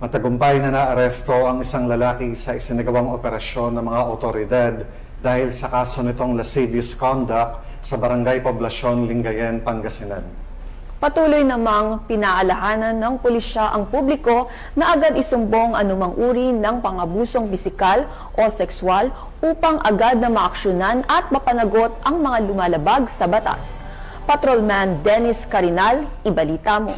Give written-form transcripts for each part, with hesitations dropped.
Matagumpay na naaresto ang isang lalaki sa isinagawang operasyon ng mga otoridad dahil sa kaso nitong lascivious conduct sa Barangay Poblacion, Lingayen, Pangasinan. Patuloy namang pinaalahanan ng pulisya ang publiko na agad isumbong anumang uri ng pang-abusong pisikal o sexual upang agad na maaksyonan at mapanagot ang mga lumalabag sa batas. Patrolman Dennis Carinal, ibalita mo.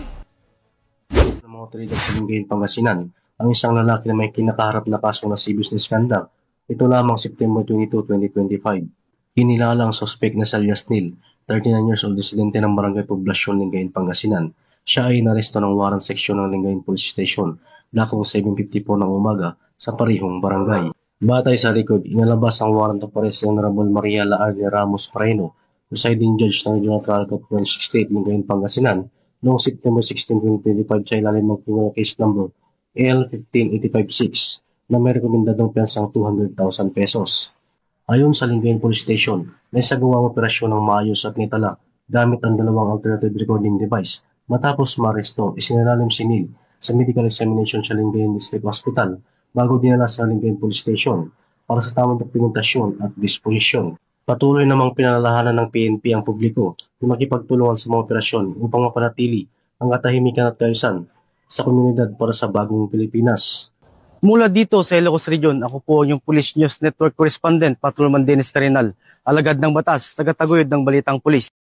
Ng mga otoridad sa Lingayen, Pangasinan, ang isang lalaki na may kinakaharap na kaso na lascivious misconduct. Ito lamang September 22, 2025. Kinilala ang suspect na si alias Neil, 39 years old, residente ng Barangay Poblacion, Lingayen, Pangasinan. Siya ay inaresto ng warrant section ng Lingayen Police Station, dakong 7:54 ng umaga sa parehong barangay. Batay sa record, inalabas ang warrant of arrest ng Honorable Maria Laarde Ramos Moreno, presiding judge ng Regional Trial Court 168, Lingayen, Pangasinan, noong September 16, 2025 sa ilalim ng criminal case number L15856 na may rekomendadong pensang 200,000 pesos. Ayon sa Lingayen Police Station, naisagawa ang operasyon ng maayos at nitala gamit ang dalawang alternative recording device. Matapos maaresto, isinalalim si Neil sa medical examination sa Lingayen District Hospital bago dinala sa Lingayen Police Station para sa tamang dokumentasyon at disposisyon. Patuloy namang pinalalahanan ng PNP ang publiko na makipagtulungan sa mga operasyon upang mapanatili ang katahimikan at kaayusan sa komunidad para sa bagong Pilipinas. Mula dito sa Ilocos Region, ako po yung Police News Network Correspondent, Patrolman Dennis Carinal, alagad ng batas, tagataguyod ng Balitang Pulis.